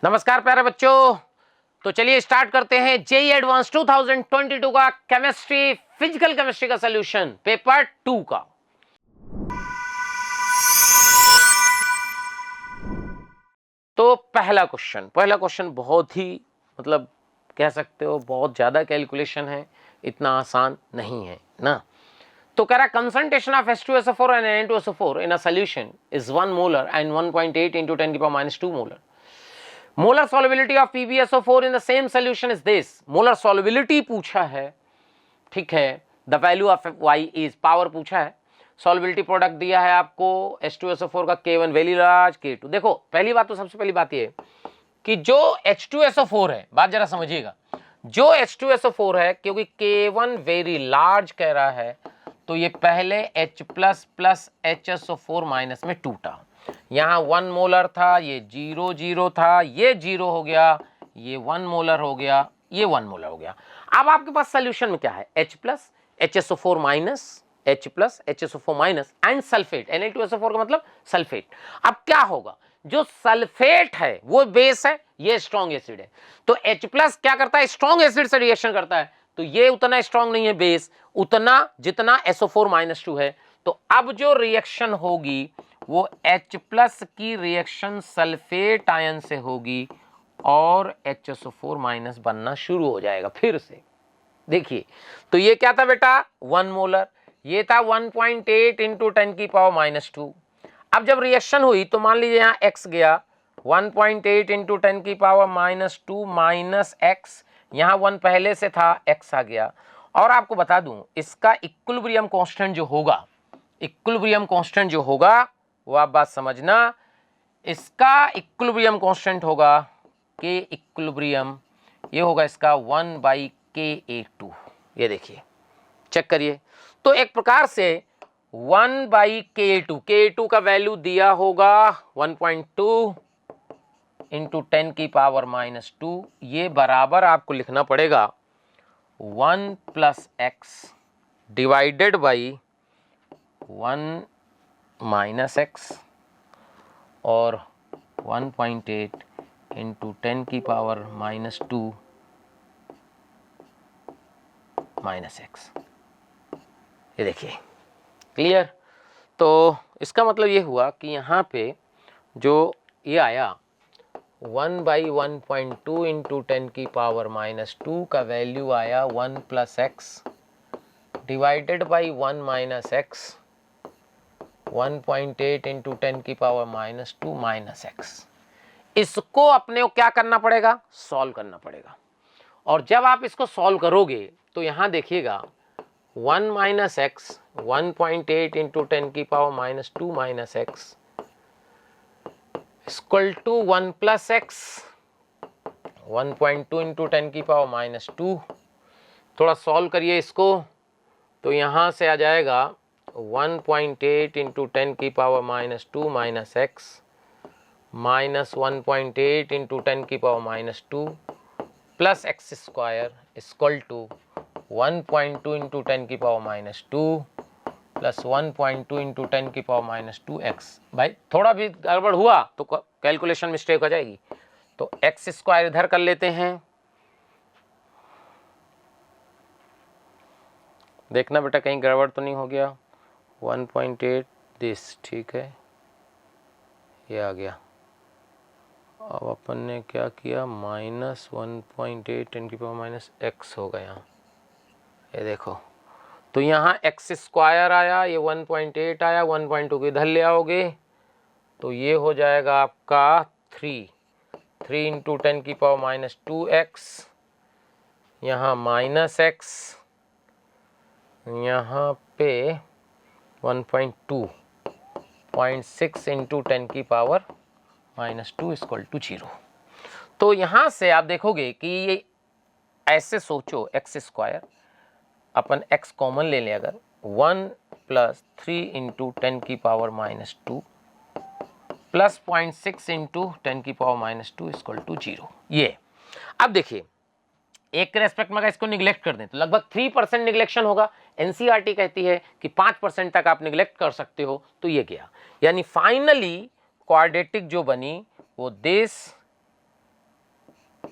नमस्कार प्यारे बच्चों। तो चलिए स्टार्ट करते हैं जेईई एडवांस 2022 का केमिस्ट्री फिजिकल केमिस्ट्री का सॉल्यूशन पेपर 2 का। तो पहला क्वेश्चन बहुत ही मतलब कह सकते हो बहुत ज्यादा कैलकुलेशन है, इतना आसान नहीं है ना। तो कह रहा concentration of H2SO4 and Na2SO4 in a solution is 1 molar and 1.8 into 10⁻⁻2 molar. Molar solubility of PbSO4 in the same solution is this. Molar solubility पूछा है, ठीक है। The value of y is power पूछा है। Solubility product दिया है आपको H2SO4 का K1 वेरी लार्ज K2। देखो पहली बात तो सबसे पहली बात ये कि जो H2SO4 है, बात जरा समझिएगा, जो H2SO4 है क्योंकि K1 वेरी लार्ज कह रहा है तो ये पहले H plus plus HSO4 minus में टूटा। यहाँ 1 मोलर था, ये 0 0 था, ये 0 हो गया, ये 1 मोलर हो गया, ये 1 मोलर हो गया। अब आपके पास सोल्यूशन में क्या है? H plus HSO4 minus, H plus HSO4 minus and sulphate. Na2SO4 का मतलब सल्फेट। अब क्या होगा? जो सल्फेट है वो बेस है, ये स्ट्रॉन्ग एसिड है। तो H प्लस क्या करता है? स्ट्रॉन्ग एसिड से रिएक्शन करता है। तो ये उतना स्ट्रॉन्ग नहीं है बेस, उतना जितना SO4 माइनस 2 है। तो अब जो रिएक्शन होगी वो H प्लस की रिएक्शन सल्फेट आयन से होगी और HSO4 माइनस बनना शुरू हो जाएगा फिर से। देखिए तो ये क्या था बेटा? 1 मोलर, ये था 1.8 into 10⁻⁻²। अब जब रिएक्शन हुई तो मान लीजिए यहाँ x गया 1.8 into 10⁻⁻² माइनस x, यहाँ 1 पहले से था, x आ गया। और आपको बता दूं इसका इक्विलिब्रियम कांस्टेंट जो होगा, इक्विलिब्रियम कांस्टेंट जो होगा वो आप बात समझना, इसका इक्विलिब्रियम कांस्टेंट होगा के इक्विलिब्रियम, ये होगा इसका 1/Ka2। ये देखिए चेक करिए। तो एक प्रकार से 1/Ka2, Ka2 का वैल्यू दिया होगा 1.2 into 10⁻⁻²। ये बराबर आपको लिखना पड़ेगा 1 plus x divided by 1 minus x और 1.8 into 10⁻⁻² माइनस एक्स। ये देखिए क्लियर। तो इसका मतलब ये हुआ कि यहाँ पे जो ये आया 1/1.2 into 10⁻⁻² का वैल्यू आया 1 plus x divided by 1 minus x 1.8 into 10⁻⁻² minus x. इसको अपने को क्या करना पड़ेगा? सॉल्व करना पड़ेगा। और जब आप इसको सॉल्व करोगे तो यहां देखिएगा 1 minus x 1.8 into 10⁻⁻² minus x equal to 1 plus x 1.2 into 10⁻⁻²। थोड़ा सॉल्व करिए इसको तो यहां से आ जाएगा 1.8 into 10⁻⁻² minus x minus 1.8 into 10⁻⁻² plus x square equal to 1.2 into 10⁻⁻² plus 1.2 into 10⁻⁻² x. भाई थोड़ा भी गड़बड़ हुआ तो कैलकुलेशन मिस्टेक हो जाएगी। तो एक्स स्क्वायर इधर कर लेते हैं, देखना बेटा कहीं गड़बड़ तो नहीं हो गया। 1.8 दिस, ठीक है, ये आ गया। अब अपन ने क्या किया? माइनस 1.8 10⁻⁻x होगा यहाँ, ये देखो। तो यहाँ एक्स स्क्वायर आया, ये 1.8 आया, 1.2 को इधर ले आओगे तो ये हो जाएगा आपका 3 into 10⁻⁻²x, यहाँ माइनस एक्स, यहाँ पे 1.2.6 into 10⁻⁻² इक्वल टू 0। तो यहाँ से आप देखोगे कि ये ऐसे सोचो, एक्स स्क्वायर अपन एक्स कॉमन ले लें अगर 1 plus 3 into 10⁻⁻² plus 0.6 into 10⁻⁻² equal to 0। ये अब देखिए एक के रेस्पेक्ट में अगर इसको निगलेक्ट कर दें तो लगभग 3% निगलेक्शन होगा। एनसीईआरटी कहती है कि 5% तक आप निगलेक्ट कर सकते हो। तो ये गया, यानी फाइनली क्वाड्रेटिक जो बनी वो दिस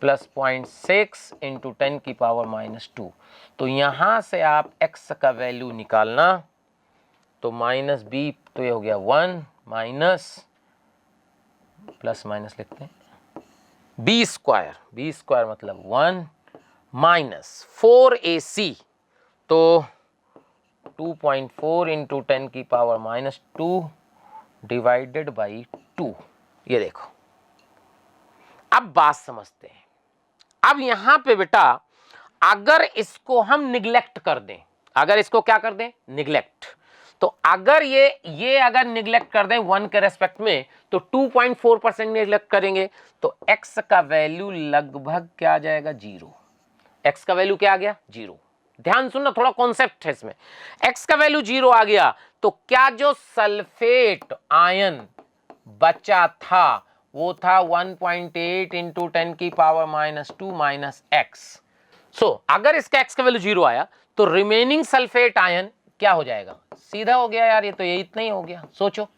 प्लस 0.6 इंटू 10 की पावर -2। तो यहाँ से आप x का वैल्यू निकालना, तो माइनस b, तो ये हो गया 1 माइनस प्लस माइनस लिखते हैं b स्क्वायर मतलब 1 माइनस 4ac, तो 2.4 इंटू 10 की पावर -2 डिवाइडेड बाई 2। ये देखो, अब बात समझते हैं। अब यहां पे बेटा अगर इसको हम निग्लेक्ट कर दें, अगर इसको क्या कर दें, निग्लेक्ट, तो अगर ये अगर निग्लेक्ट कर दें 1 के रेस्पेक्ट में, तो 2.4% निग्लेक्ट करेंगे, तो x का वैल्यू लगभग क्या आ जाएगा, 0। x का वैल्यू क्या आ गया, 0। ध्यान सुनना, थोड़ा कॉन्सेप्ट है इसमें। x का वैल्यू 0 आ गया, तो क्या जो सल्फेट आयन बचा था वो था 1.8 इंटू 10 की पावर -2 माइनस एक्स। सो अगर इसका x का वैल्यू 0 आया तो रिमेनिंग सल्फेट आयन क्या हो जाएगा, सीधा हो गया यार, ये तो ये इतना ही हो गया। सोचो,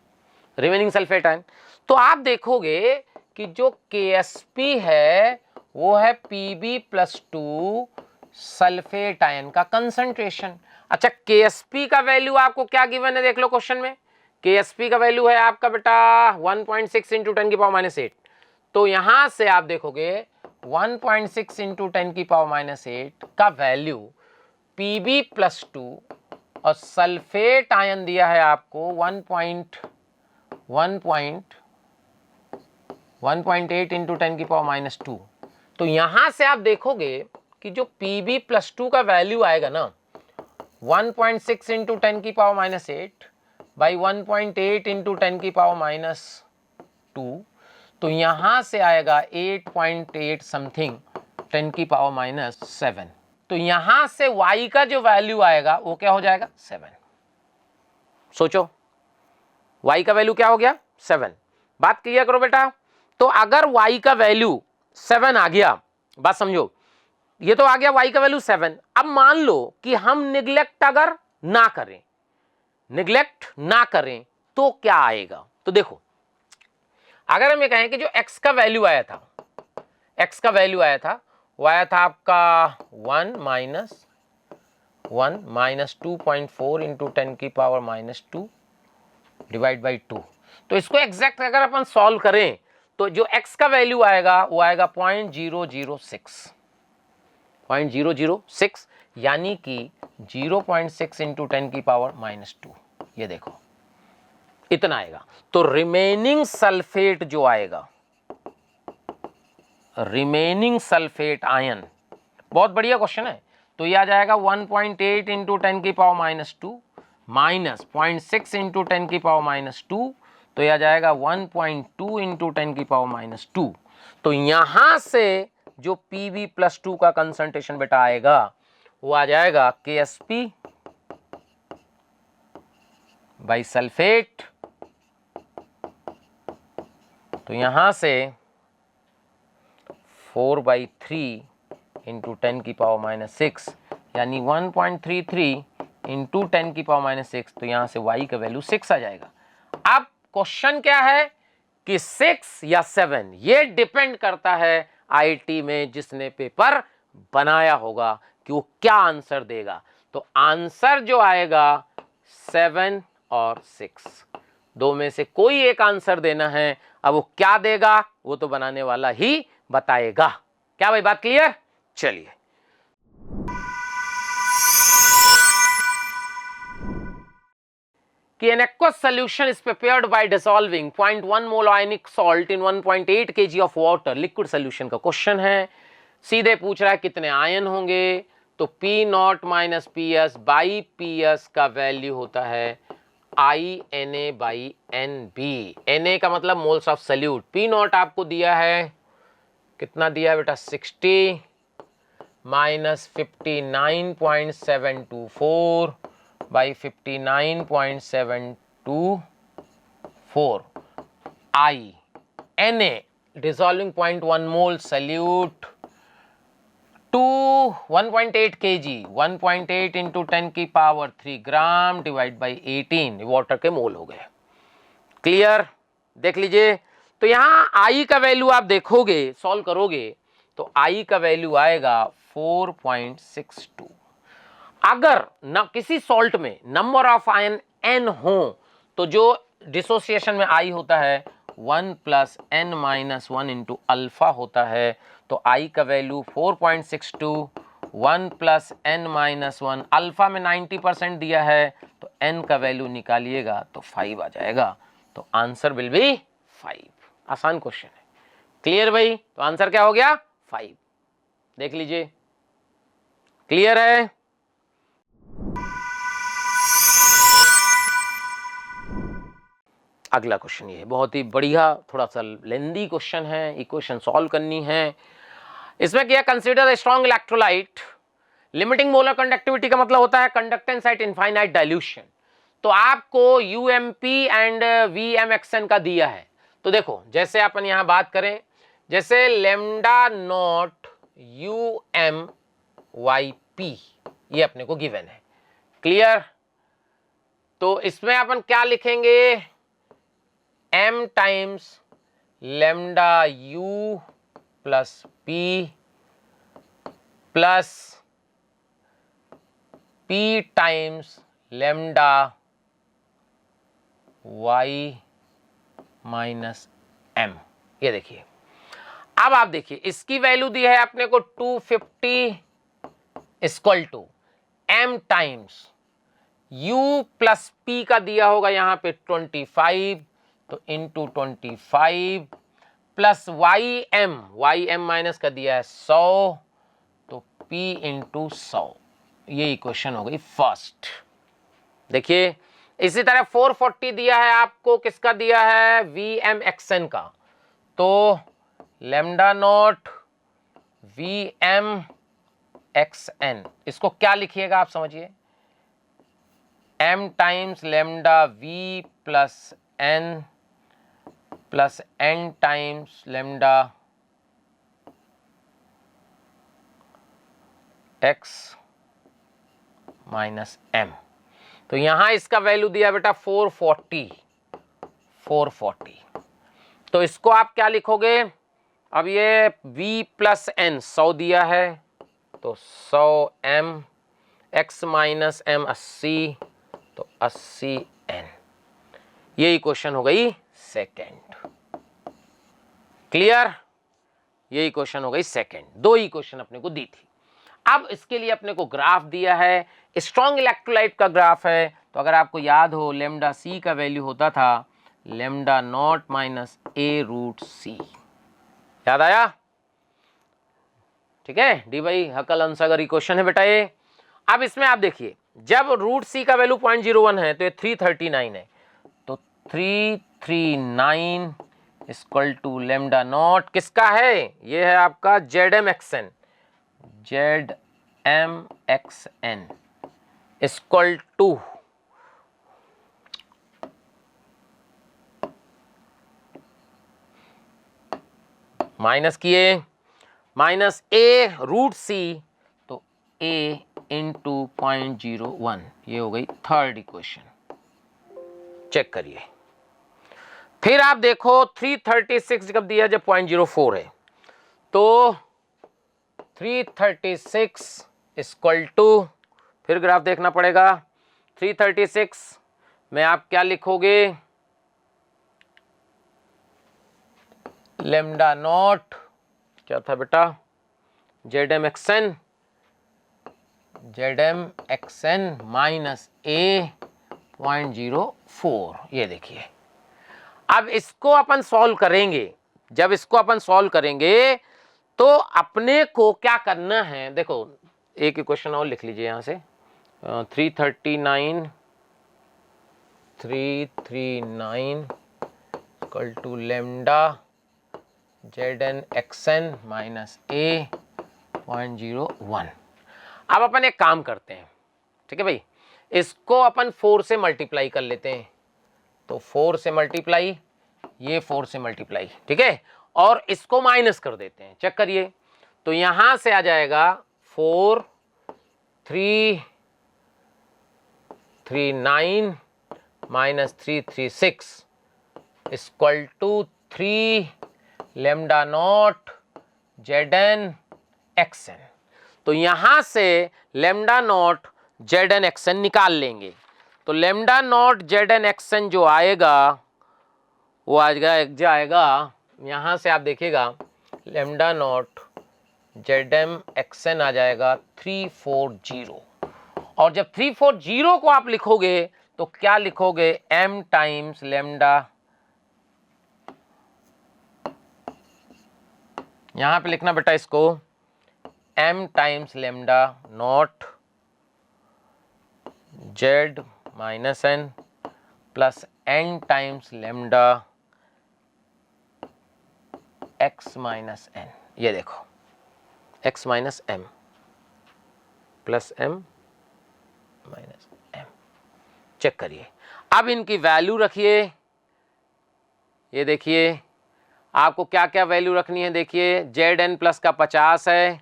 रिमेनिंग सल्फेट आयन, तो आप देखोगे कि जो KSP है वो है Pb+2 सल्फेट आयन का कंसंट्रेशन। अच्छा, KSP का वैल्यू आपको क्या गिवन है, देख लो क्वेश्चन में। KSP का वैल्यू है आपका बेटा 1.6 इंटू 10 की पावर -8। तो यहां से आप देखोगे 1.6 इंटू 10 की पावर -8 का वैल्यू Pb+2 और सल्फेट आयन दिया है आपको 1.8 इंटू 10 की पावर -2। तो यहां से आप देखोगे कि जो Pb+2 का वैल्यू आएगा ना 1.6 इंटू 10 की पावर -8 बाई 1.8 इंटू 10 की पावर -2, तो यहां से आएगा 8.8 समथिंग 10 की पावर -7। तो यहां से y का जो वैल्यू आएगा वो क्या हो जाएगा, 7। सोचो, y का वैल्यू क्या हो गया, 7। बात क्लियर करो बेटा। तो अगर y का वैल्यू 7 आ गया, बात समझो, ये तो आ गया y का वैल्यू 7। अब मान लो कि हम निग्लेक्ट अगर ना करें, निग्लेक्ट ना करें तो क्या आएगा। तो देखो, अगर हम ये कहें कि जो x का वैल्यू आया था, x का वैल्यू आया था वो आया था आपका 1 माइनस 2.4 इंटू 10 की पावर -2 डिवाइड बाई 2। तो इसको एग्जैक्ट अगर अपन सॉल्व करें तो जो x का वैल्यू आएगा वो आएगा 0.006, यानी कि 0.6 इंटू 10 की पावर -2। ये देखो, इतना आएगा। तो रिमेनिंग सल्फेट जो आएगा, रिमेनिंग सल्फेट आयन, बहुत बढ़िया क्वेश्चन है, तो ये आ जाएगा 1.8 इंटू 10 की पावर -2 माइनस 0.6 इंटू 10 की पावर -2, तो यह आ जाएगा 1.2 इंटू 10 की पावर -2। तो यहां से जो Pb+2 का कंसंट्रेशन बेटा आएगा वो आ जाएगा KSP बाई सल्फेट। तो यहां से 4/3 इंटू 10 की पावर -6, यानी 1.33 इंटू 10 की पावर -6। तो यहां से y का वैल्यू 6 आ जाएगा। अब क्वेश्चन क्या है कि 6 या 7, ये डिपेंड करता है आईटी में जिसने पेपर बनाया होगा कि वो क्या आंसर देगा। तो आंसर जो आएगा 7 और 6, दो में से कोई एक आंसर देना है। अब वो क्या देगा वो तो बनाने वाला ही बताएगा। क्या भाई, बात क्लियर? चलिए, कि an aqueous solution is prepared by dissolving 0.1 mole ionic salt in 1.8 kg of water, liquid solution का क्वेश्चन है। सीधे पूछ रहा है कितने आयन होंगे, तो P0 minus PS by PS का वैल्यू होता है INA बाई NB। Na का मतलब मोल्स ऑफ सल्यूट। P0 आपको दिया है, कितना दिया है बेटा, 60 minus 59.724 by 59.724 I Na dissolving 0.1 mole solute to 1.8 kg, 1.8 into 10 की power 3 gram divide by 18 water के मोल हो गए। क्लियर? देख लीजिए, तो यहां I का वैल्यू आप देखोगे, सॉल्व करोगे तो i का वैल्यू आएगा 4.62। अगर न किसी सॉल्ट में नंबर ऑफ आयन n हो तो जो डिसोसिएशन में i होता है 1 + n-1 इंटू अल्फा होता है, तो i का वैल्यू 4.62, 1 + n-1, अल्फा में 90% दिया है तो n का वैल्यू निकालिएगा तो 5 आ जाएगा, तो आंसर विल बी 5। आसान क्वेश्चन है, क्लियर भाई? तो आंसर क्या हो गया? 5। देख लीजिए, क्लियर है? अगला क्वेश्चन ये बहुत ही बढ़िया, थोड़ा सा लेंदी क्वेश्चन है, इक्वेशन सॉल्व करनी है। इसमें क्या, consider strong electrolyte, limiting molar conductivity का मतलब होता है कंडक्टेंस एट इनफाइनाइट डाइल्यूशन। तो आपको UMP एंड VMXN का दिया है, तो देखो जैसे अपन यहां बात करें, जैसे लैम्डा नॉट UMYP ये अपने को गिवन है, क्लियर? तो इसमें अपन क्या लिखेंगे, m times lambda U plus P plus P times lambda Y minus M। ये देखिए, अब आप देखिए इसकी वैल्यू दी है अपने को 250 equal to m times U plus P का दिया होगा यहां पे 25, तो इंटू 25 प्लस YM माइनस का दिया है 100, तो P इंटू 100। ये इक्वेशन हो गई फर्स्ट। देखिए इसी तरह 440 दिया है आपको, किसका दिया है, VMXN का, तो लैम्डा नॉट VMXN, इसको क्या लिखिएगा आप समझिए, m times lambda V plus N plus N times lambda X minus M। तो यहां इसका वैल्यू दिया बेटा 440। तो इसको आप क्या लिखोगे, अब ये V प्लस N 100 दिया है, तो 100 M, X माइनस M 80, तो 80 N। ये इक्वेशन हो गई सेकेंड, क्लियर? ये इक्वेशन हो गई सेकेंड। दो इक्वेशन अपने को दी थी। अब इसके लिए अपने को ग्राफ दिया है, स्ट्रॉन्ग इलेक्ट्रोलाइट का ग्राफ है। तो अगर आपको याद हो लैम्डा C का वैल्यू होता था लैम्डा नॉट माइनस A√C, याद आया? ठीक है डी भाई, हकल अंसागर इक्वेशन है बेटा ये। अब इसमें आप देखिए जब √C का वैल्यू 0.01 है तो ये 339 है, तो 339 इक्वल टू लैम्डा नॉट किसका है, ये है आपका ZMXN इक्वल टू माइनस किए माइनस A√C, तो A इंटू 0.01, ये हो गई थर्ड इक्वेशन। चेक करिए, फिर आप देखो 336 जब दिया जब 0.04 है, तो 336 इक्वल टू, फिर ग्राफ देखना पड़ेगा, 336 में आप क्या लिखोगे, लैम्डा नॉट क्या था बेटा, ZMXN माइनस A.04। ये देखिए, अब इसको अपन सॉल्व करेंगे, जब इसको अपन सॉल्व करेंगे तो अपने को क्या करना है, देखो एक इक्वेशन और लिख लीजिए यहां से, 339 equal to lambda ZMXN minus A.01। अब अपन एक काम करते हैं, ठीक है भाई, इसको अपन 4 से मल्टीप्लाई कर लेते हैं, तो 4 से मल्टीप्लाई, ये 4 से मल्टीप्लाई, ठीक है, और इसको माइनस कर देते हैं, चेक करिए, तो यहां से आ जाएगा 4,339 minus 336 equal to 3 lambda naught ZnXn। तो यहां से लेमडा नॉट ZnXn निकाल लेंगे। तो लेमडा नॉट ZnXn जो आएगा वो आएगा यहां से, आप देखिएगा लेमडा नॉट ZmXn आ जाएगा 340। और जब 340 को आप लिखोगे तो क्या लिखोगे, m टाइम्स लेमडा, यहां पे लिखना बेटा इसको m times lambda naught Z minus n plus n times lambda x minus n। ये देखो x minus m plus m minus m। Check करिए, अब इनकी वैल्यू रखिए। ये देखिए आपको क्या क्या वैल्यू रखनी है, देखिए Zn प्लस का 50 है,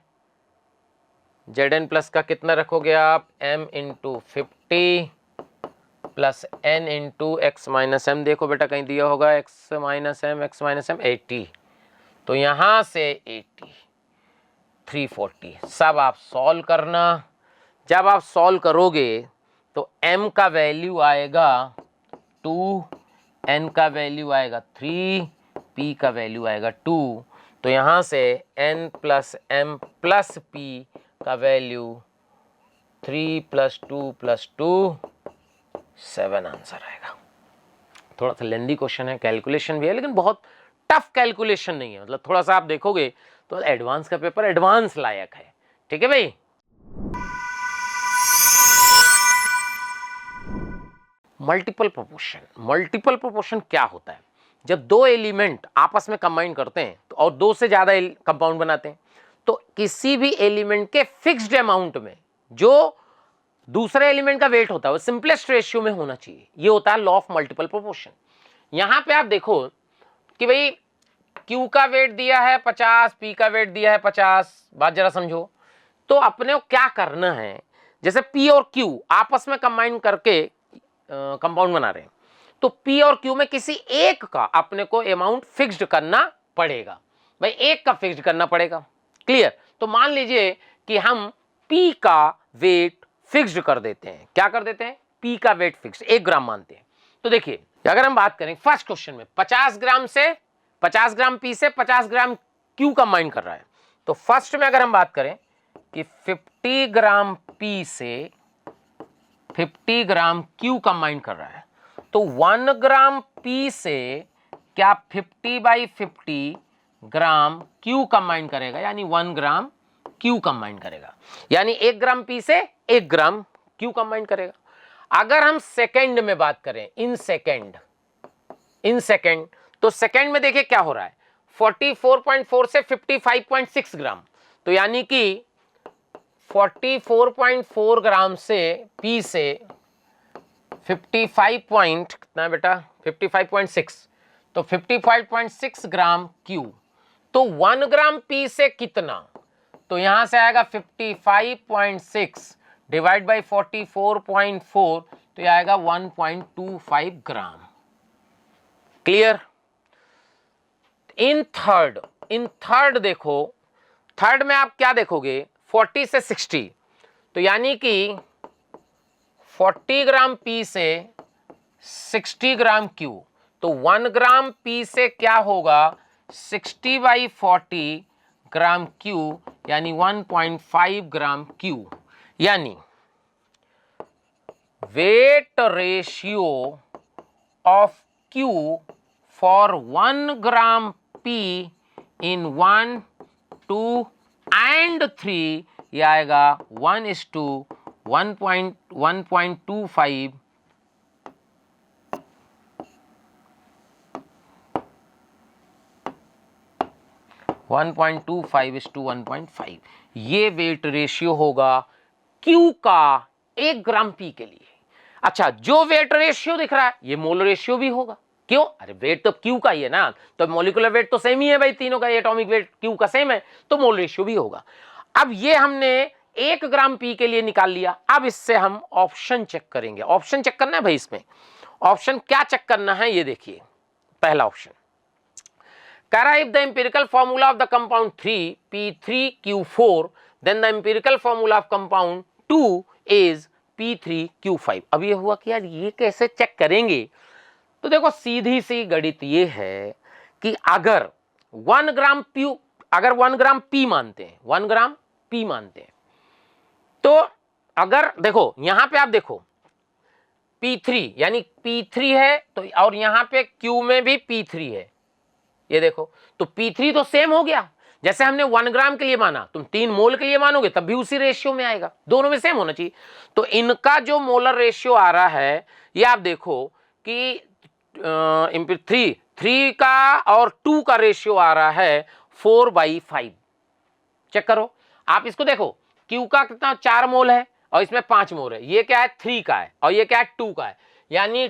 Zn प्लस का कितना रखोगे आप, m into 50 plus n into x minus m। देखो बेटा कहीं दिया होगा x माइनस m 80। तो यहां से 80 340 सब आप सॉल्व करना। जब आप सॉल्व करोगे तो m का वैल्यू आएगा 2, n का वैल्यू आएगा 3, p का वैल्यू आएगा 2। तो यहां से n plus m plus p का वैल्यू 3 प्लस 2 प्लस 2 7 आंसर आएगा। थोड़ा सा लेंदी क्वेश्चन है, कैलकुलेशन भी है, लेकिन बहुत टफ कैलकुलेशन नहीं है। मतलब थोड़ा सा आप देखोगे तो एडवांस का पेपर एडवांस लायक है। ठीक है भाई। मल्टीपल प्रोपोर्शन क्या होता है, जब दो एलिमेंट आपस में कंबाइन करते हैं तो और दो से ज्यादा कंपाउंड बनाते हैं, तो किसी भी एलिमेंट के फिक्स्ड अमाउंट में जो दूसरे एलिमेंट का वेट होता है वो सिंपलेस्ट रेशियो में होना चाहिए। ये होता है लॉ ऑफ मल्टीपल प्रोपोर्शन। यहां पे आप देखो कि भाई Q का वेट दिया है 50, P का वेट दिया है 50। बात जरा समझो, तो अपने को क्या करना है, जैसे P और Q आपस में कंबाइन करके कंपाउंड बना रहे हैं, तो P और Q में किसी एक का अपने को अमाउंट फिक्स्ड करना पड़ेगा। भाई एक का फिक्स्ड करना पड़ेगा। क्लियर। तो मान लीजिए कि हम P का वेट फिक्स्ड कर देते हैं। क्या कर देते हैं, P का वेट फिक्स्ड 1 ग्राम मानते हैं। तो देखिए अगर हम बात करें फर्स्ट क्वेश्चन में 50 ग्राम P से 50 ग्राम Q कंबाइन कर रहा है, तो फर्स्ट में अगर हम बात करें कि 50 ग्राम P से 50 ग्राम Q कंबाइन कर रहा है, तो 1 ग्राम P से क्या 50/50 ग्राम Q कंबाइन करेगा, यानी 1 ग्राम Q कंबाइन करेगा, यानी 1 ग्राम P से 1 ग्राम Q कंबाइन करेगा। अगर हम सेकंड में बात करें, इन सेकंड, तो सेकंड में देखिए क्या हो रहा है, 44.4 से 55.6 ग्राम, तो यानी कि 44.4 ग्राम से P से 55 पॉइंट कितना बेटा 55.6, तो 55.6 ग्राम Q, तो 1 ग्राम P से कितना, तो यहां से आएगा 55.6 डिवाइड बाई 44.4, तो यह आएगा 1.25 ग्राम। क्लियर। इन थर्ड देखो, थर्ड में आप क्या देखोगे 40 से 60, तो यानी कि 40 ग्राम P से 60 ग्राम Q, तो 1 ग्राम P से क्या होगा 60/40 ग्राम Q, यानी 1.5 ग्राम Q, यानी wait ratio of Q for 1 gram P in 1, 2 and 3 ये आएगा 1:1.25 1.25:1.5। ये वेट रेशियो होगा Q का 1 ग्राम P के लिए। अच्छा, जो वेट रेशियो दिख रहा है ये मोल रेशियो भी होगा। क्यों, अरे वेट तो Q का ही है ना, तो मॉलिक्यूलर वेट तो सेम ही है भाई, तीनों का एटॉमिक वेट Q का सेम है, तो मोल रेशियो भी होगा। अब ये हमने 1 ग्राम P के लिए निकाल लिया। अब इससे हम ऑप्शन चेक करेंगे। ऑप्शन चेक करना है भाई, इसमें ऑप्शन क्या चेक करना है ये देखिए। पहला ऑप्शन कह रहा है if the empirical formula of the compound 3 P3Q4 then the empirical formula of compound 2 is P3Q5। अब ये हुआ कि यार ये कैसे चेक करेंगे? तो देखो सीधी सी गणित ये है कि अगर 1 ग्राम P मानते हैं, 1 ग्राम P मानते हैं, तो अगर देखो यहां पे आप देखो P3 यानी P3 है तो, और यहां पे Q में भी P3 है, ये देखो तो P3 तो सेम हो गया। जैसे हमने 1 ग्राम के लिए माना, तुम 3 मोल के लिए मानोगे तब भी उसी रेशियो में आएगा, दोनों में सेम होना चाहिए। तो इनका जो मोलर रेशियो आ रहा है ये आप देखो कि 3 का और 2 का रेशियो आ रहा है 4/5। चेक करो आप इसको देखो, Q का कितना 4 मोल है और इसमें 5 मोल है, ये क्या है 3 का है और ये क्या है 2 का है, यानी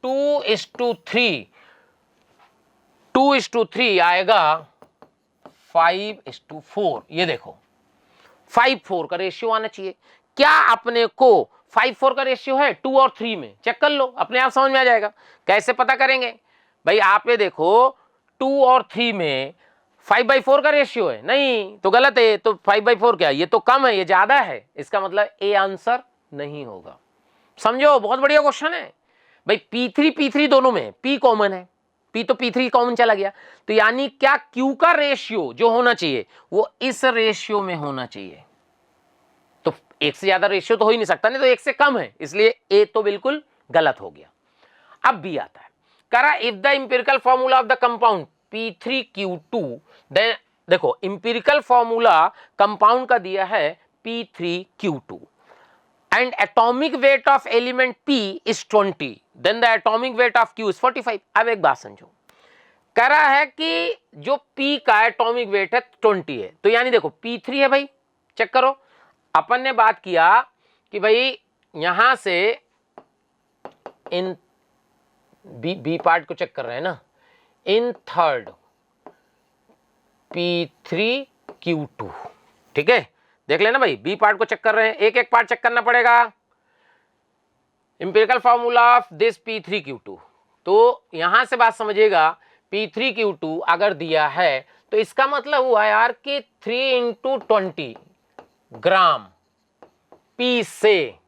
2:3 2:3 आएगा 5:4। ये देखो 5:4 का रेशियो आना चाहिए। क्या अपने को 5:4 का रेशियो है 2 और 3 में? चेक कर लो, अपने आप समझ में आ जाएगा। कैसे पता करेंगे भाई? आप ये देखो 2 और 3 में 5/4 का रेशियो है, नहीं तो गलत है। तो 5/4 क्या है? ये तो कम है, ये ज्यादा है, इसका मतलब ए आंसर नहीं होगा। समझो, बहुत बढ़िया क्वेश्चन है भाई। P3 दोनों में P कॉमन है, P तो P3 कॉमन चला गया, तो यानी क्या Q का रेशियो जो होना चाहिए वो इस रेशियो में होना चाहिए। तो एक से ज्यादा रेशियो तो हो ही नहीं सकता, नहीं तो एक से कम है, इसलिए ए तो बिल्कुल गलत हो गया। अब बी आता है, करा if the empirical formula of the compound P3Q2, then देखो इंपिरिकल फॉर्मूला कंपाउंड का दिया है P3Q2 and atomic weight of element P is 20, then the atomic weight of Q is 45। अब एक बात समझो, कह रहा है कि जो P का एटॉमिक वेट है 20 है, तो यानी देखो P3 है भाई, चेक करो अपन ने बात किया कि भाई यहां से इन बी पार्ट को चेक कर रहे हैं ना, इन थर्ड P3Q2, ठीक है, देख लेना भाई, बी पार्ट को चेक कर रहे हैं, एक एक पार्ट चेक करना पड़ेगा। Empirical formula of this P3Q2, तो यहां से बात समझिएगा, P3Q2 अगर दिया है तो इसका मतलब हुआ यार कि 3 × 20 ग्राम P से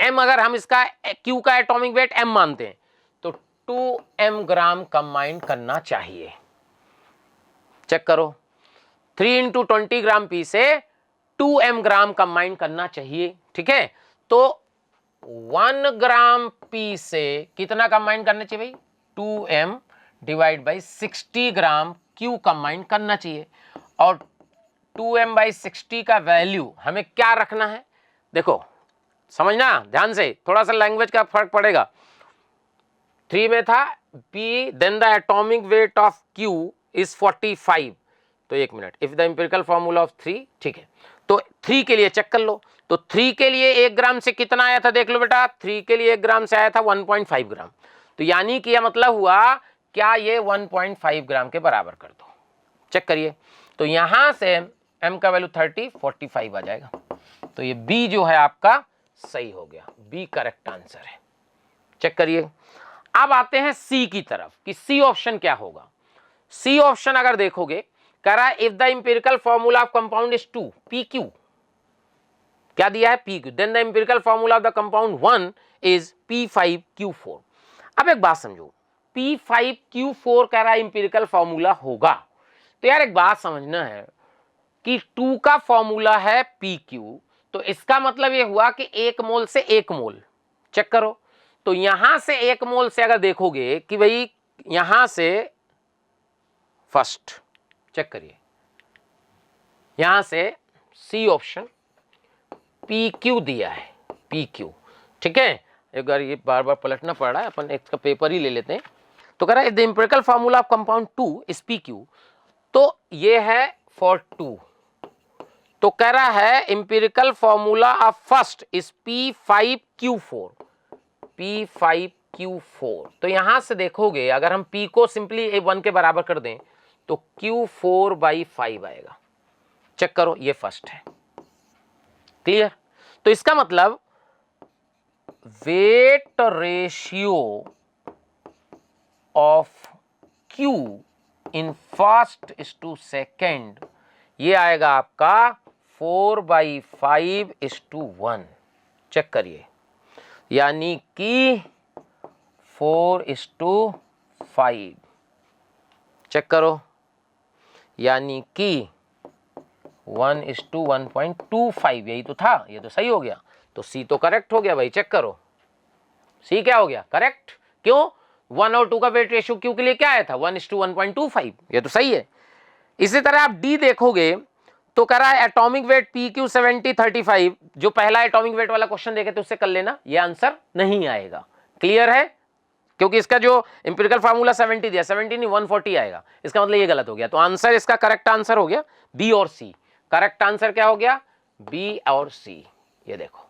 M, अगर हम इसका Q का एटॉमिक वेट M मानते हैं तो 2M ग्राम कंबाइन करना चाहिए। चेक करो, 3 × 20 ग्राम P से 2M ग्राम कंबाइन करना चाहिए, ठीक है। तो 1 ग्राम P से कितना कंबाइन करना चाहिए भाई? 2M divide by 60 gram Q combine करना चाहिए। और 2M/60 का वैल्यू हमें क्या रखना है? देखो समझना ध्यान से, थोड़ा सा लैंग्वेज का फर्क पड़ेगा। 3 में था P, then the atomic weight of Q is 45। तो एक minute, if the empirical formula of 3, ठीक है, तो 3 के लिए चेक कर लो। तो 3 के लिए 1 ग्राम से कितना आया था देख लो बेटा, 3 के लिए 1 ग्राम से आया था 1.5 ग्राम। तो यानी कि यह मतलब हुआ क्या, ये 1.5 ग्राम के बराबर कर दो। चेक करिए, तो यहां से M का वैल्यू 30, 45 आ जाएगा। तो ये B जो है आपका सही हो गया, B करेक्ट आंसर है। चेक करिए, अब आते हैं C की तरफ कि C ऑप्शन क्या होगा। C ऑप्शन अगर देखोगे, कह रहा है if the empirical formula of compound is 2 PQ, क्या दिया है PQ, then the empirical formula of the compound 1 is P5Q4। अब एक बात समझो, P5Q4 कह रहा है इंपिरिकल फॉर्मूला होगा, तो यार एक बात समझना है कि 2 का फॉर्मूला है PQ, तो इसका मतलब ये हुआ कि 1 मोल से 1 मोल। चेक करो, तो यहां से 1 मोल से अगर देखोगे कि भाई यहां से फर्स्ट, चेक करिए यहां से C ऑप्शन PQ दिया है, PQ, ठीक है। एक बार ये बार बार पलटना पड़ रहा है, अपन इसका पेपर ही ले लेते हैं। तो कह रहा है the empirical formula of compound 2 is PQ, तो ये है फॉर 2, तो कह रहा है empirical formula of first is P5Q4, P5Q4। तो यहां से देखोगे अगर हम P को सिंपली 1 के बराबर कर दें तो Q4/5 आएगा। चेक करो, ये फर्स्ट है, क्लियर। तो इसका मतलब weight ratio of Q in first is to second, ये आएगा आपका 4/5:1। चेक करिए, यानी कि 4:5। चेक करो, यानी कि 1:1.25, यही तो था, ये तो सही हो गया। तो सी तो करेक्ट हो गया भाई, चेक करो सी क्या हो गया, करेक्ट। क्यों? 1 और 2 का वेट रेशियो क्यू के लिए क्या आया था, 1:1.25, ये तो सही है। इसी तरह आप डी देखोगे तो कह रहा है एटॉमिक वेट PQ 70-35, जो पहला एटॉमिक वेट वाला क्वेश्चन देखे थे उससे कर लेना, ये आंसर नहीं आएगा। क्लियर है? क्योंकि इसका जो इंपिरिकल फार्मूला 70 दिया, 70 नहीं 140 आएगा, इसका मतलब ये गलत हो गया। तो आंसर, इसका करेक्ट आंसर हो गया बी और सी। करेक्ट आंसर क्या हो गया, बी और सी, ये देखो।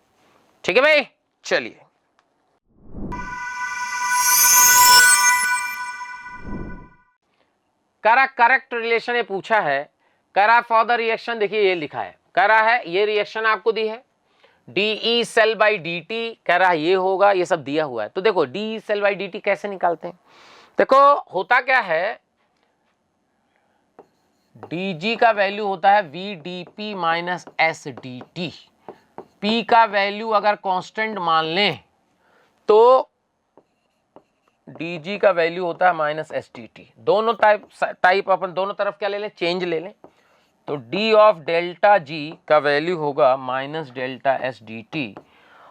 ठीक है भाई, चलिए करा करेक्ट रिलेशन ये पूछा है। करा फॉर द रिएक्शन, देखिए ये लिखा है, करा है ये रिएक्शन आपको दी है, DE सेल बाई DT, कह रहा है ये होगा, ये सब दिया हुआ है। तो देखो DE सेल बाई DT कैसे निकालते हैं, देखो होता क्या है, DG का वैल्यू होता है VDP माइनस SDT। P का वैल्यू अगर कांस्टेंट मान लें तो DG का वैल्यू होता है माइनस SDT। दोनों टाइप अपन दोनों तरफ क्या ले लें, चेंज ले लें। तो D ऑफ डेल्टा G का वैल्यू होगा माइनस डेल्टा SDT,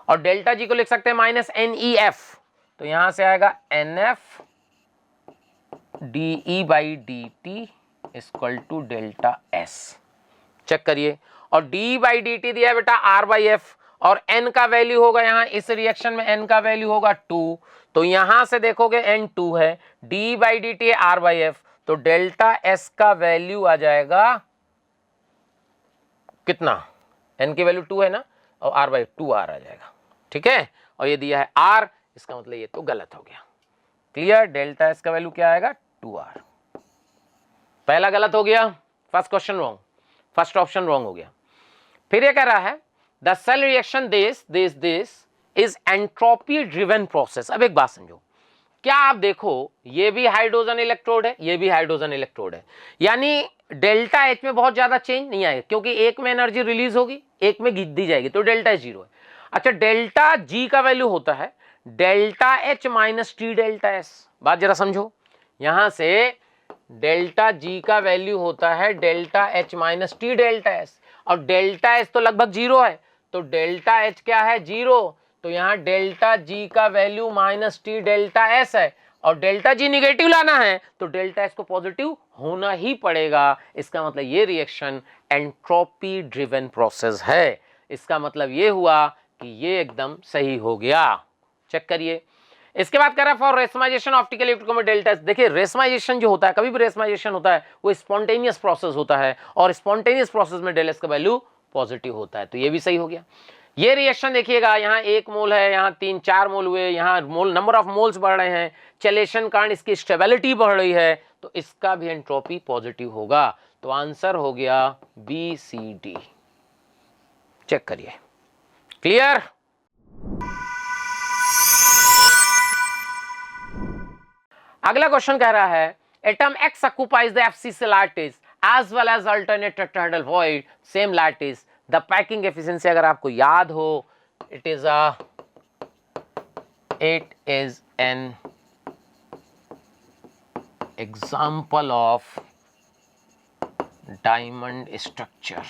और डेल्टा G को लिख सकते हैं माइनस NEF। तो यहां से आएगा NF DE by DT equal to delta S। चेक करिए, और डी बाई डी टी दिया है बेटा R/F, और n का वैल्यू होगा यहाँ इस रिएक्शन में n का वैल्यू होगा 2। तो यहां से देखोगे n 2 है, डी बाई डी टी है R/F, तो डेल्टा S का वैल्यू आ जाएगा कितना, n की वैल्यू 2 है ना, और R/2R आ जाएगा। ठीक है, और ये दिया है R, इसका मतलब ये तो गलत हो गया। क्लियर, डेल्टा S का वैल्यू क्या आएगा 2R। पहला गलत हो गया, first question wrong, first option wrong हो गया। फिर ये कह रहा है the cell reaction this is entropy driven process. अब एक बात समझो, क्या आप देखो ये भी हाइड्रोजन इलेक्ट्रोड है, ये भी हाइड्रोजन इलेक्ट्रोड है, यानी डेल्टा H में बहुत ज्यादा चेंज नहीं आएगा, क्योंकि एक में एनर्जी रिलीज होगी, एक में दी जाएगी, तो डेल्टा H 0 है। अच्छा, डेल्टा G का वैल्यू होता है delta H minus T delta S। बात जरा समझो, यहां से डेल्टा G का वैल्यू होता है delta H minus T delta S, और डेल्टा S तो लगभग 0 है, तो डेल्टा H क्या है 0, तो यहाँ डेल्टा G का value minus T delta S है, और डेल्टा G निगेटिव लाना है तो डेल्टा S को पॉजिटिव होना ही पड़ेगा। इसका मतलब ये रिएक्शन एंट्रोपी ड्रिवन प्रोसेस है। इसका मतलब ये हुआ कि ये एकदम सही हो गया। चेक करिए, इसके बाद कह रहा है for racemisation optical electrode delta. देखिए रेसमाइजेशन जो होता है, कभी भी रेसमाइजेशन होता है वो स्पॉन्टेनियस प्रोसेस होता है, और स्पॉन्टेनियस प्रोसेस में डेल एस का वैल्यू पॉजिटिव होता है, तो ये भी सही हो गया। ये रिएक्शन देखिएगा, यहाँ 1 मोल है, यहाँ 3-4 मोल हुए, यहाँ मोल नंबर ऑफ मोल्स बढ़ रहे हैं, चलेशन कारण इसकी स्टेबिलिटी बढ़ रही है, तो इसका भी एंट्रोपी पॉजिटिव होगा। तो आंसर हो गया BCD। चेक करिए, क्लियर। अगला क्वेश्चन कह रहा है atom X occupies the FCC lattice as well as alternate tetrahedral void same lattice. The packing efficiency अगर आपको याद हो, it is an example of diamond structure.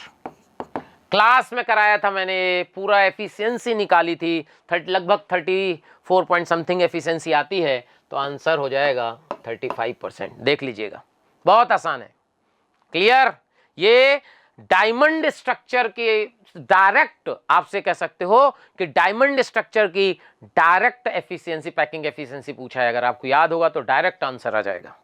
Class में कराया था मैंने, पूरा एफिशिएंसी निकाली थी, लगभग 34 पॉइंट समथिंग एफिशिएंसी आती है, तो आंसर हो जाएगा 35%। देख लीजिएगा, बहुत आसान है। क्लियर, ये डायमंड स्ट्रक्चर के डायरेक्ट आपसे कह सकते हो कि डायमंड स्ट्रक्चर की डायरेक्ट एफिशिएंसी, पैकिंग एफिशिएंसी पूछा है, अगर आपको याद होगा तो डायरेक्ट आंसर आ जाएगा।